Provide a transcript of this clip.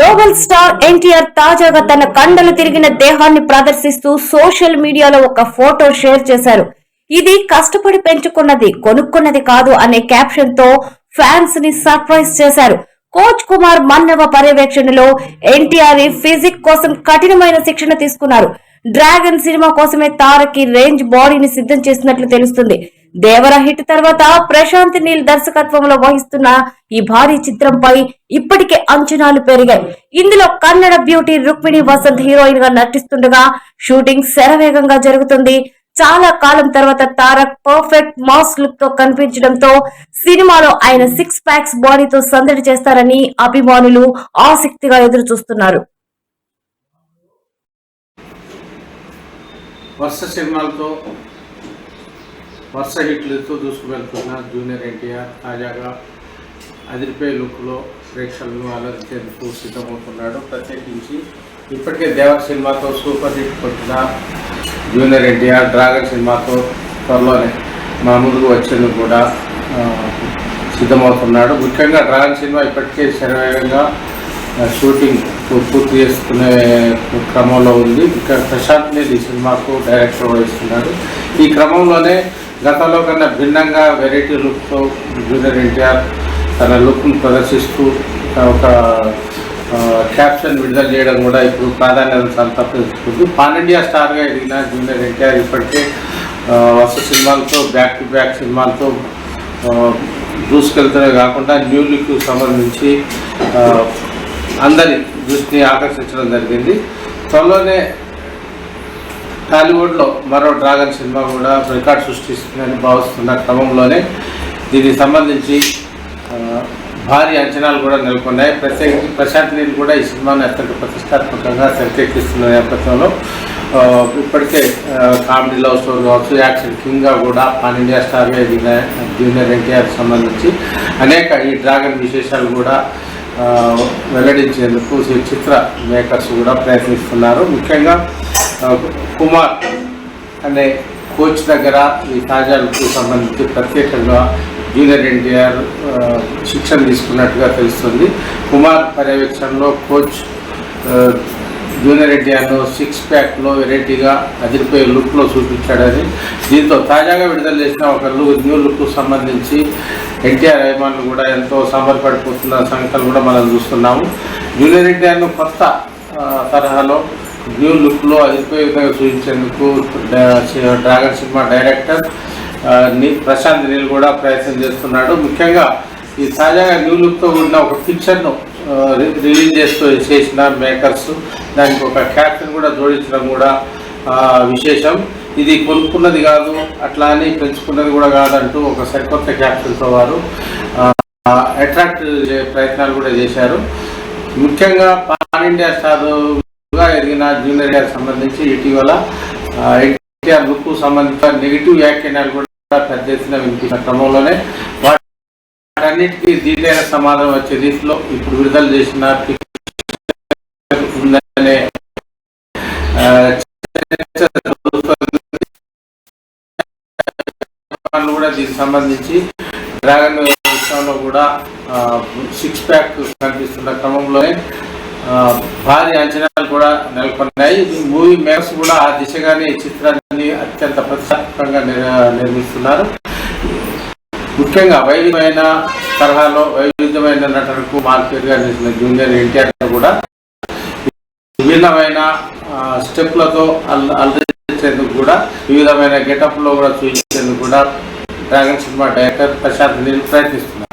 Global star NTR తాజాగా తన కండలు తిరిగిన దేహాన్ని ప్రదర్శిస్తూ సోషల్ మీడియాలో ఒక ఫోటో షేర్ చేశారు. ఇది కష్టపడి పెంచుకున్నది, కొనుక్కున్నది కాదు అనే క్యాప్షన్ తో ఫ్యాన్స్ ని సర్ప్రైజ్ చేశారు. కోచ్ కుమార్ మన్నవ పర్యవేక్షణలో ఎన్టీఆర్ ఫిజిక్ కోసం కఠినమైన శిక్షణ తీసుకున్నారు. డ్రాగన్ సినిమా కోసమే తారక్ రేంజ్ బాడీని సిద్ధం చేసినట్లు తెలుస్తుంది. దేవర హిట్ తర్వాత ప్రశాంత్ నీల్ దర్శకత్వంలో వహిస్తున్న ఈ భారీ చిత్రంపై ఇప్పటికే అంచనాలు పెరిగాయి. ఇందులో కన్నడ బ్యూటీ రుక్మిణి వసంత్ హీరోయిన్ గా నటిస్తుండగా షూటింగ్ శరవేగంగా జరుగుతుంది. చాలా కాలం తర్వాత తారక్ పర్ఫెక్ట్ మాస్ లుక్ తో కనిపించడంతో సినిమాలో ఆయన 6 ప్యాక్స్ బాడీతో సందడి చేస్తారని అభిమానులు ఆసక్తిగా ఎదురు చూస్తున్నారు. వరుస హిట్లతో దూసుకువెళ్తున్న జూనియర్ ఎన్టీఆర్ తాజాగా అదిరిపోయే లుక్లో ప్రేక్షకులను అలరించేందుకు సిద్ధమవుతున్నాడు. ప్రత్యేకించి ఇప్పటికే దేవర్ సినిమాతో సూపర్ హిట్ కొట్టిన జూనియర్ ఎన్టీఆర్ డ్రాగన్ సినిమాతో త్వరలోనే మా ముందుకు వచ్చేందుకు కూడా సిద్ధమవుతున్నాడు. ముఖ్యంగా డ్రాగన్ సినిమా ఇప్పటికే శరవేగంగా షూటింగ్ పూర్తి చేసుకునే క్రమంలో ఉంది. ఇక్కడ ప్రశాంత్ నీల్ ఈ సినిమాకు డైరెక్టర్ వహిస్తున్నాడు. ఈ క్రమంలోనే గతంలో కన్నా భిన్నంగా వెరైటీ లుక్తో జూనియర్ ఎన్టీఆర్ తన లుక్ను ప్రదర్శిస్తూ ఒక క్యాప్షన్ విడుదల చేయడం కూడా ఇప్పుడు ప్రాధాన్యత సంతరించుకుంది. పాన్ ఇండియా స్టార్గా ఎదిగిన జూనియర్ ఎన్టీఆర్ ఇప్పటికే వరుస సినిమాలతో బ్యాక్ టు బ్యాక్ సినిమాలతో దూసుకెళ్తూనే కాకుండా న్యూ లుక్కు సంబంధించి అందరి దృష్టిని ఆకర్షించడం జరిగింది. త్వరలోనే టాలీవుడ్లో మరో డ్రాగన్ సినిమా కూడా రికార్డ్ సృష్టిస్తుందని భావిస్తున్న క్రమంలోనే దీనికి సంబంధించి భారీ అంచనాలు కూడా నెలకొన్నాయి. ప్రత్యేకించి ప్రశాంత్ నీల్ కూడా ఈ సినిమాను అత్యంత ప్రతిష్టాత్మకంగా తెరకెక్కిస్తున్న నేపథ్యంలో ఇప్పటికే కామెడీ లవ్ స్టోరీ కావచ్చు, యాక్షన్ కింగ్గా కూడా పాన్ ఇండియా స్టార్గా ఎదిగిన జూనియర్ ఎన్టీఆర్కి సంబంధించి అనేక ఈ డ్రాగన్ విశేషాలు కూడా వెల్లడించేందుకు చిత్ర మేకర్స్ కూడా ప్రయత్నిస్తున్నారు. ముఖ్యంగా కుమార్ అనే కోచ్ దగ్గర ఈ తాజా లుక్కు సంబంధించి ప్రత్యేకంగా జూనియర్ ఎన్టీఆర్ శిక్షణ తీసుకున్నట్టుగా తెలుస్తుంది. కుమార్ పర్యవేక్షణలో కోచ్ జూనియర్ ఎన్టీఆర్ను 6 ప్యాక్లో వెరైటీగా అదిరిపోయే లుక్లో చూపించాడని, దీంతో తాజాగా విడుదల చేసిన ఒక న్యూ లుక్కు సంబంధించి ఎన్టీఆర్ అభిమానులు కూడా ఎంతో సంబరపడిపోతున్న సంగతులు కూడా మనం చూస్తున్నాము. జూనియర్ ఎన్టీఆర్ను కొత్త తరహాలో న్యూ లుక్లో అదిరిపోయే విధంగా చూపించేందుకు Dragon cinema director Prashanth Neel కూడా ప్రయత్నం చేస్తున్నాడు. ముఖ్యంగా ఈ తాజాగా న్యూ లుక్తో ఉన్న ఒక పిక్చర్ను రిలీజ్ చేసిన మేకర్స్ దానికి ఒక క్యాప్షన్ కూడా జోడించడం కూడా విశేషం. ఇది కొనుక్కున్నది కాదు, అట్లా అని పెంచుకున్నది కూడా కాదంటూ ఒక సరికొత్త క్యాప్షన్తో వారు అట్రాక్ట్ ప్రయత్నాలు కూడా చేశారు. ముఖ్యంగా పాన్ ఇండియా స్టార్గా ఎదిగిన జూనియర్ ఎన్టీఆర్ సంబంధించి ఇటీవల ఎన్టీఆర్ లుక్ సంబంధించిన నెగిటివ్ వ్యాఖ్యానాలు కూడా పెద్ద ఎత్తున వినిపించిన క్రమంలోనే వాటన్నిటికీ దీటైన సమాధానం వచ్చే రీతిలో ఇప్పుడు విడుదల చేసిన ఉందనే కూడా దీనికి సంబంధించి డ్రాగన్ విషయంలో కూడా 6 ప్యాక్ కనిపిస్తున్న క్రమంలోనే భారీ అంచనాలు కూడా నెలకొన్నాయి. మూవీ మేకర్స్ కూడా ఆ దిశగానే ఈ చిత్రాన్ని అత్యంత ప్రతిష్టాత్మకంగా నిర్మిస్తున్నారు. ముఖ్యంగా వైవిధ్యమైన తరహాలో వైవిధ్యమైన నటనకు మార్కెట్గా నిలిచిన జూనియర్ ఎన్టీఆర్ కూడా విభిన్నమైన స్టెప్లతో అలరించేందుకు కూడా వివిధమైన గెటప్లో కూడా చూపించేందుకు కూడా Dragon cinema director Prashanth Neel ప్రయత్నిస్తున్నారు.